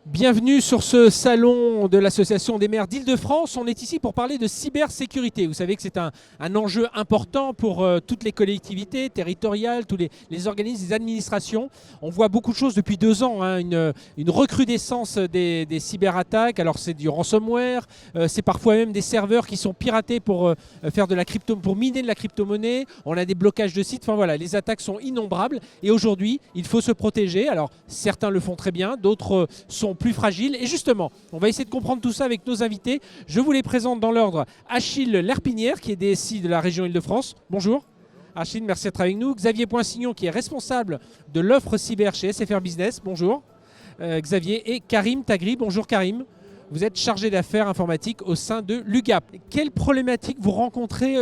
Bienvenue sur ce salon de l'Association des maires d'Île-de-France. On est ici pour parler de cybersécurité. Vous savez que c'est un enjeu important pour toutes les collectivités territoriales, tous les organismes, les administrations. On voit beaucoup de choses depuis 2 ans, une recrudescence des cyberattaques. Alors c'est du ransomware, c'est parfois même des serveurs qui sont piratés pour faire de la pour miner de la crypto-monnaie. On a des blocages de sites. Enfin voilà, les attaques sont innombrables. Et aujourd'hui, il faut se protéger. Alors certains le font très bien, d'autres sont plus fragiles. Et justement, on va essayer de comprendre tout ça avec nos invités. Je vous les présente dans l'ordre. Achille Lerpinière, qui est DSI de la région Île-de-France. Bonjour. Achille, merci d'être avec nous. Xavier Poinsignon, qui est responsable de l'offre cyber chez SFR Business. Bonjour. Xavier. Et Karim Tagri. Bonjour Karim. Vous êtes chargé d'affaires informatiques au sein de l'UGAP. Quelles problématiques vous rencontrez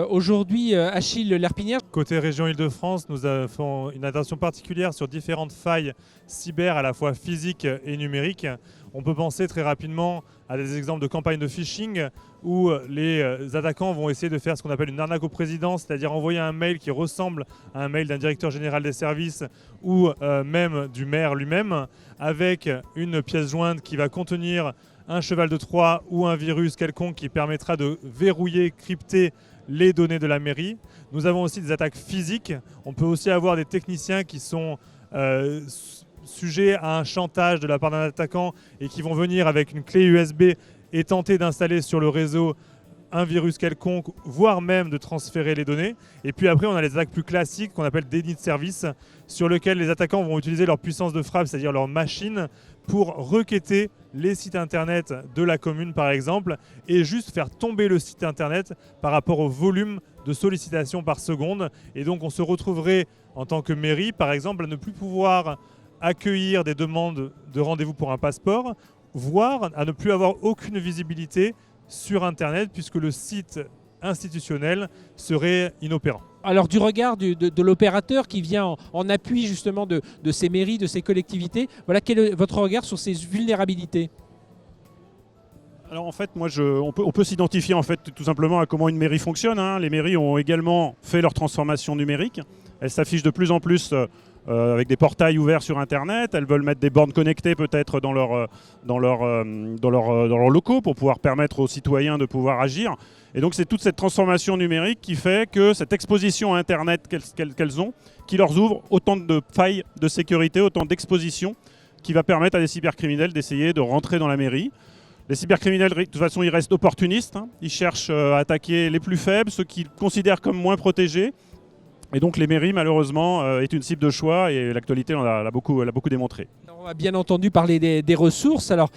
aujourd'hui, Achille Lerpinière? Côté région Île-de-France, nous avons une attention particulière sur différentes failles cyber à la fois physiques et numériques. On peut penser très rapidement à des exemples de campagnes de phishing où les attaquants vont essayer de faire ce qu'on appelle une arnaque au président, c'est-à-dire envoyer un mail qui ressemble à un mail d'un directeur général des services ou même du maire lui-même, avec une pièce jointe qui va contenir un cheval de Troie ou un virus quelconque qui permettra de verrouiller, crypter les données de la mairie. Nous avons aussi des attaques physiques. On peut aussi avoir des techniciens qui sont sujets à un chantage de la part d'un attaquant et qui vont venir avec une clé USB et tenter d'installer sur le réseau un virus quelconque, voire même de transférer les données. Et puis après, on a les attaques plus classiques qu'on appelle déni de service, sur lesquelles les attaquants vont utiliser leur puissance de frappe, c'est-à-dire leur machine, pour requêter les sites internet de la commune par exemple, et juste faire tomber le site internet par rapport au volume de sollicitations par seconde. Et donc on se retrouverait en tant que mairie par exemple à ne plus pouvoir accueillir des demandes de rendez-vous pour un passeport, voire à ne plus avoir aucune visibilité sur internet puisque le site institutionnel serait inopérant. Alors du regard de l'opérateur qui vient en appui justement de ces mairies, de ces collectivités, voilà, quel est votre regard sur ces vulnérabilités? Alors en fait, on peut s'identifier en fait tout simplement à comment une mairie fonctionne. Les mairies ont également fait leur transformation numérique. Elles s'affichent de plus en plus avec des portails ouverts sur Internet. Elles veulent mettre des bornes connectées peut-être dans leurs locaux pour pouvoir permettre aux citoyens de pouvoir agir. Et donc c'est toute cette transformation numérique qui fait que cette exposition à Internet qu'elles ont, qui leur ouvre autant de failles de sécurité, autant d'expositions, qui va permettre à des cybercriminels d'essayer de rentrer dans la mairie. Les cybercriminels, de toute façon, ils restent opportunistes. Ils cherchent à attaquer les plus faibles, ceux qu'ils considèrent comme moins protégés. Et donc les mairies, malheureusement, est une cible de choix et l'actualité l'a beaucoup démontré. On a bien entendu parler des ressources. Alors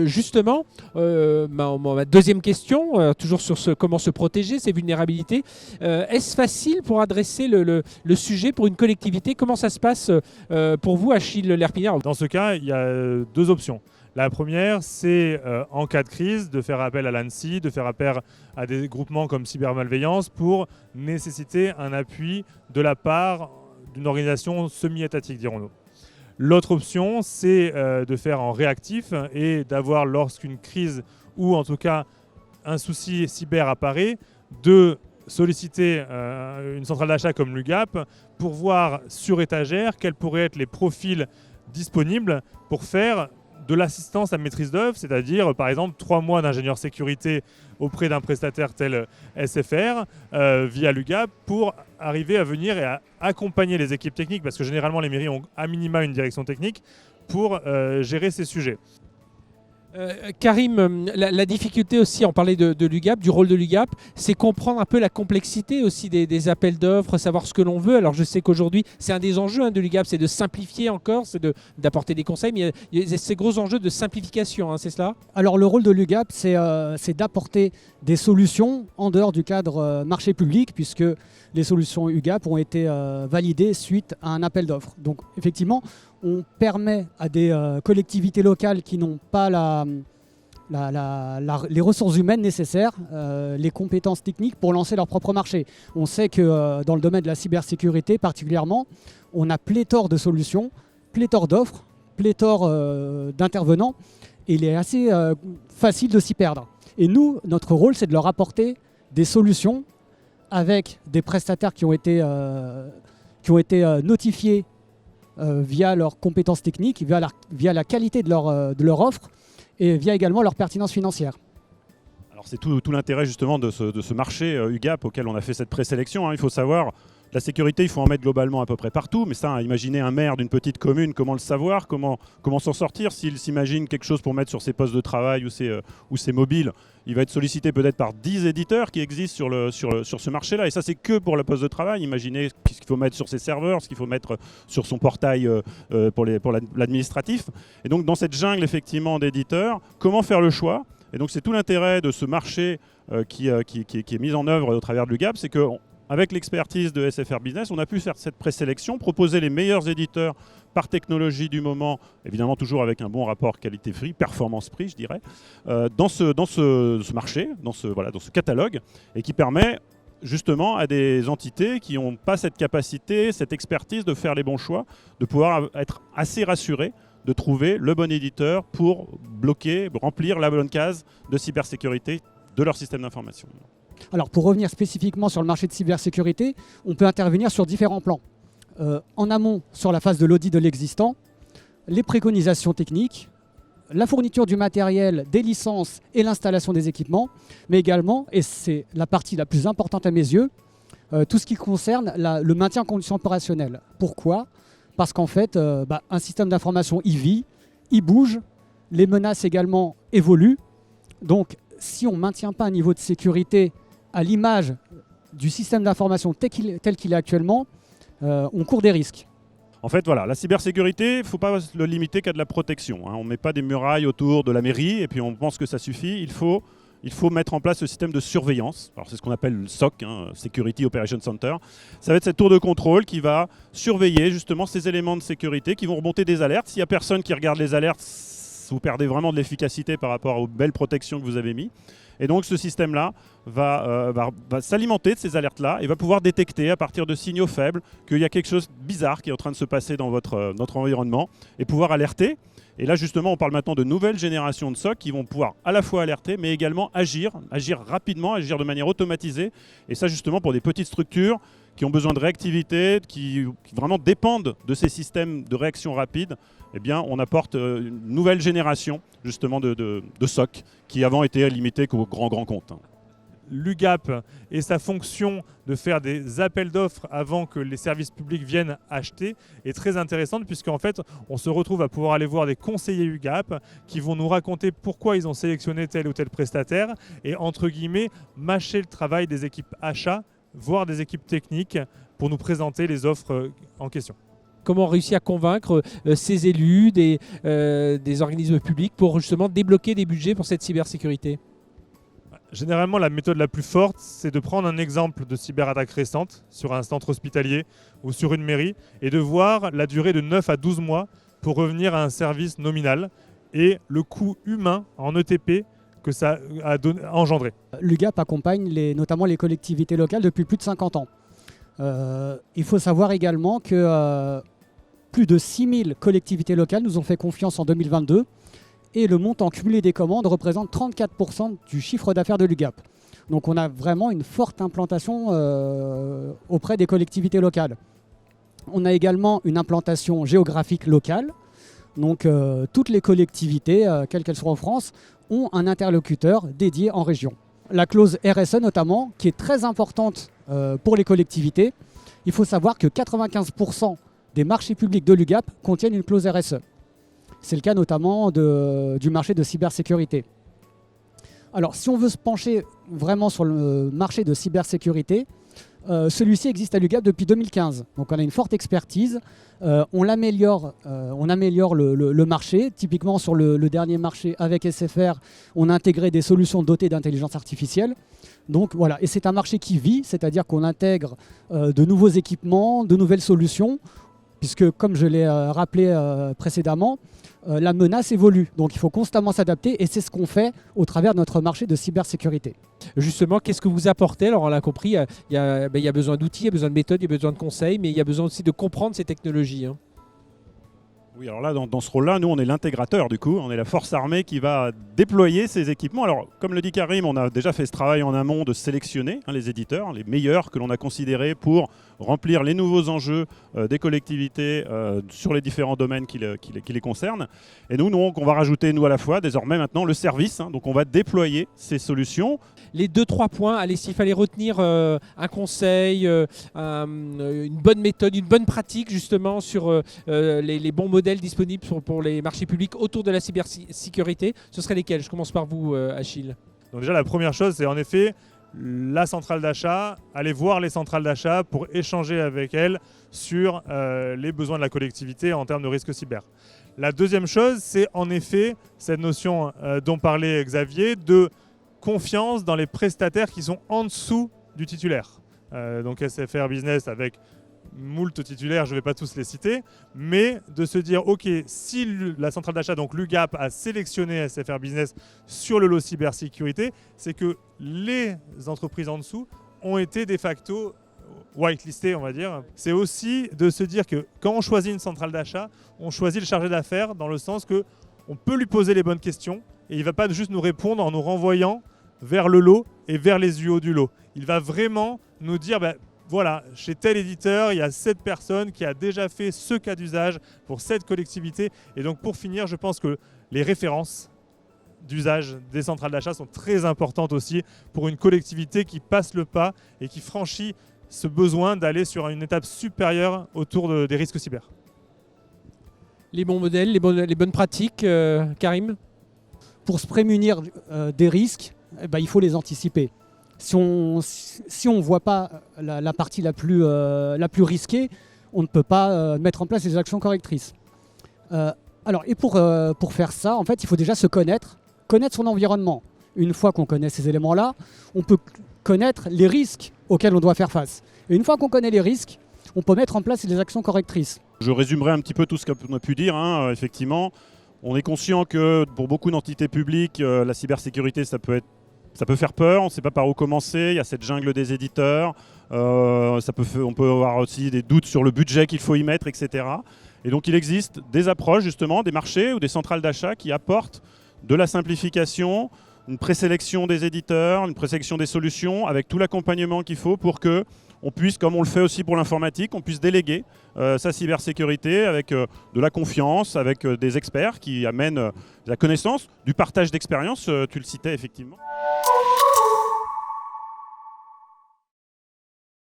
justement, ma deuxième question, toujours sur comment se protéger, ces vulnérabilités. Est-ce facile pour adresser le sujet pour une collectivité? Comment ça se passe pour vous, Achille Lerpinière? Dans ce cas, il y a 2 options. La première, c'est en cas de crise, de faire appel à l'ANSSI, de faire appel à des groupements comme Cybermalveillance pour nécessiter un appui de la part d'une organisation semi-étatique, dirons-nous. L'autre option, c'est de faire en réactif et d'avoir, lorsqu'une crise ou en tout cas un souci cyber apparaît, de solliciter une centrale d'achat comme l'UGAP pour voir sur étagère quels pourraient être les profils disponibles pour faire de l'assistance à maîtrise d'œuvre, c'est-à-dire par exemple 3 mois d'ingénieur sécurité auprès d'un prestataire tel SFR via l'UGAP pour arriver à venir et à accompagner les équipes techniques, parce que généralement les mairies ont à minima une direction technique pour gérer ces sujets. Karim, la difficulté aussi, on parlait de l'UGAP, du rôle de l'UGAP, c'est comprendre un peu la complexité aussi des appels d'offres, savoir ce que l'on veut. Alors je sais qu'aujourd'hui, c'est un des enjeux de l'UGAP, c'est de simplifier encore, c'est d'apporter des conseils, mais il y a ces gros enjeux de simplification, c'est cela? Alors le rôle de l'UGAP, c'est d'apporter des solutions en dehors du cadre marché public, puisque les solutions UGAP ont été validées suite à un appel d'offres. Donc effectivement, on permet à des collectivités locales qui n'ont pas les ressources humaines nécessaires, les compétences techniques pour lancer leur propre marché. On sait que dans le domaine de la cybersécurité particulièrement, on a pléthore de solutions, pléthore d'offres, pléthore d'intervenants, et il est assez facile de s'y perdre. Et nous, notre rôle, c'est de leur apporter des solutions avec des prestataires qui ont été notifiés via leurs compétences techniques, via la qualité de leur offre et via également leur pertinence financière. Alors c'est tout l'intérêt justement de ce marché UGAP auquel on a fait cette présélection. Il faut savoir, la sécurité, il faut en mettre globalement à peu près partout, mais ça, imaginez un maire d'une petite commune, comment le savoir, comment s'en sortir s'il s'imagine quelque chose pour mettre sur ses postes de travail ou ses mobiles. Il va être sollicité peut-être par 10 éditeurs qui existent sur ce marché-là. Et ça, c'est que pour le poste de travail. Imaginez ce qu'il faut mettre sur ses serveurs, ce qu'il faut mettre sur son portail pour l'administratif. Et donc, dans cette jungle, effectivement, d'éditeurs, comment faire le choix ? Et donc, c'est tout l'intérêt de ce marché qui est mis en œuvre au travers de l'UGAP, c'est qu'avec l'expertise de SFR Business, on a pu faire cette présélection, proposer les meilleurs éditeurs par technologie du moment, évidemment toujours avec un bon rapport qualité-prix, performance-prix, je dirais, dans ce marché, dans ce catalogue, et qui permet justement à des entités qui n'ont pas cette capacité, cette expertise de faire les bons choix, de pouvoir être assez rassurés de trouver le bon éditeur pour remplir la bonne case de cybersécurité de leur système d'information. Alors pour revenir spécifiquement sur le marché de cybersécurité, on peut intervenir sur différents plans. En amont, sur la phase de l'audit de l'existant, les préconisations techniques, la fourniture du matériel, des licences et l'installation des équipements, mais également, et c'est la partie la plus importante à mes yeux, tout ce qui concerne le maintien en condition opérationnelle. Pourquoi ? Parce qu'en fait, un système d'information, il vit, il bouge, les menaces également évoluent. Donc, si on ne maintient pas un niveau de sécurité à l'image du système d'information tel qu'il est actuellement, on court des risques. En fait, voilà, la cybersécurité, il ne faut pas le limiter qu'à de la protection. On ne met pas des murailles autour de la mairie et puis on pense que ça suffit. Il faut mettre en place ce système de surveillance. Alors c'est ce qu'on appelle le SOC, Security Operations Center. Ça va être cette tour de contrôle qui va surveiller justement ces éléments de sécurité qui vont remonter des alertes. S'il n'y a personne qui regarde les alertes, vous perdez vraiment de l'efficacité par rapport aux belles protections que vous avez mises. Et donc ce système-là va s'alimenter de ces alertes-là et va pouvoir détecter à partir de signaux faibles qu'il y a quelque chose de bizarre qui est en train de se passer dans notre environnement et pouvoir alerter. Et là justement on parle maintenant de nouvelles générations de SOC qui vont pouvoir à la fois alerter mais également agir rapidement, agir de manière automatisée. Et ça justement pour des petites structures qui ont besoin de réactivité, qui vraiment dépendent de ces systèmes de réaction rapide, eh bien, on apporte une nouvelle génération justement de SOC qui avant étaient limités qu'aux grands comptes. L'UGAP et sa fonction de faire des appels d'offres avant que les services publics viennent acheter est très intéressante puisqu'en fait on se retrouve à pouvoir aller voir des conseillers UGAP qui vont nous raconter pourquoi ils ont sélectionné tel ou tel prestataire et entre guillemets mâcher le travail des équipes achats, voire des équipes techniques pour nous présenter les offres en question. Comment réussir à convaincre ces élus, des organismes publics pour justement débloquer des budgets pour cette cybersécurité ? Généralement, la méthode la plus forte, c'est de prendre un exemple de cyberattaque récente sur un centre hospitalier ou sur une mairie et de voir la durée de 9 à 12 mois pour revenir à un service nominal et le coût humain en ETP que ça a engendré. L'UGAP accompagne notamment les collectivités locales depuis plus de 50 ans. Il faut savoir également que plus de 6000 collectivités locales nous ont fait confiance en 2022 et le montant cumulé des commandes représente 34% du chiffre d'affaires de l'UGAP. Donc on a vraiment une forte implantation auprès des collectivités locales. On a également une implantation géographique locale. Donc toutes les collectivités, quelles qu'elles soient en France, ont un interlocuteur dédié en région. La clause RSE notamment, qui est très importante pour les collectivités. Il faut savoir que 95% des marchés publics de l'UGAP contiennent une clause RSE. C'est le cas notamment du marché de cybersécurité. Alors si on veut se pencher vraiment sur le marché de cybersécurité, celui-ci existe à l'UGAP depuis 2015. Donc on a une forte expertise, on améliore le marché. Typiquement sur le dernier marché avec SFR, on a intégré des solutions dotées d'intelligence artificielle. Donc voilà, et c'est un marché qui vit, c'est-à-dire qu'on intègre de nouveaux équipements, de nouvelles solutions, puisque comme je l'ai rappelé précédemment, la menace évolue. Donc il faut constamment s'adapter et c'est ce qu'on fait au travers de notre marché de cybersécurité. Justement, qu'est-ce que vous apportez ? Alors on l'a compris, il y a besoin d'outils, il y a besoin de méthodes, il y a besoin de conseils, mais il y a besoin aussi de comprendre ces technologies. Oui, alors là, dans ce rôle-là, nous, on est l'intégrateur, du coup. On est la force armée qui va déployer ces équipements. Alors, comme le dit Karim, on a déjà fait ce travail en amont de sélectionner les éditeurs, les meilleurs que l'on a considérés pour remplir les nouveaux enjeux des collectivités sur les différents domaines qui les concernent. Et nous, on va rajouter, nous à la fois, désormais maintenant, le service. Donc on va déployer ces solutions. Les 2-3 points, allez, s'il fallait retenir un conseil, une bonne méthode, une bonne pratique justement sur les bons modèles disponibles pour les marchés publics autour de la cybersécurité, ce serait lesquels? Je commence par vous, Achille. Donc déjà, la première chose, c'est en effet la centrale d'achat, aller voir les centrales d'achat pour échanger avec elles sur les besoins de la collectivité en termes de risque cyber. La deuxième chose, c'est en effet cette notion dont parlait Xavier de confiance dans les prestataires qui sont en dessous du titulaire. Donc SFR Business avec moult titulaires, je ne vais pas tous les citer, mais de se dire, ok, si la centrale d'achat, donc l'UGAP, a sélectionné SFR Business sur le lot cybersécurité, c'est que les entreprises en dessous ont été de facto whitelistées, on va dire. C'est aussi de se dire que quand on choisit une centrale d'achat, on choisit le chargé d'affaires dans le sens que on peut lui poser les bonnes questions et il ne va pas juste nous répondre en nous renvoyant vers le lot et vers les UO du lot. Il va vraiment nous dire, voilà, chez tel éditeur, il y a cette personne qui a déjà fait ce cas d'usage pour cette collectivité. Et donc pour finir, je pense que les références d'usage des centrales d'achat sont très importantes aussi pour une collectivité qui passe le pas et qui franchit ce besoin d'aller sur une étape supérieure autour des risques cyber. Les bons modèles, les bonnes pratiques, Karim? Pour se prémunir des risques, il faut les anticiper. Si on ne voit pas la partie la plus risquée, on ne peut pas mettre en place les actions correctrices. Pour faire ça, en fait, il faut déjà se connaître son environnement. Une fois qu'on connaît ces éléments-là, on peut connaître les risques auxquels on doit faire face. Et une fois qu'on connaît les risques, on peut mettre en place les actions correctrices. Je résumerai un petit peu tout ce qu'on a pu dire. Effectivement, on est conscient que pour beaucoup d'entités publiques, la cybersécurité, ça peut faire peur, on ne sait pas par où commencer, il y a cette jungle des éditeurs, on peut avoir aussi des doutes sur le budget qu'il faut y mettre, etc. Et donc il existe des approches justement, des marchés ou des centrales d'achat qui apportent de la simplification, une présélection des éditeurs, une présélection des solutions, avec tout l'accompagnement qu'il faut pour que on puisse, comme on le fait aussi pour l'informatique, on puisse déléguer sa cybersécurité avec de la confiance, avec des experts qui amènent la connaissance, du partage d'expérience, tu le citais effectivement.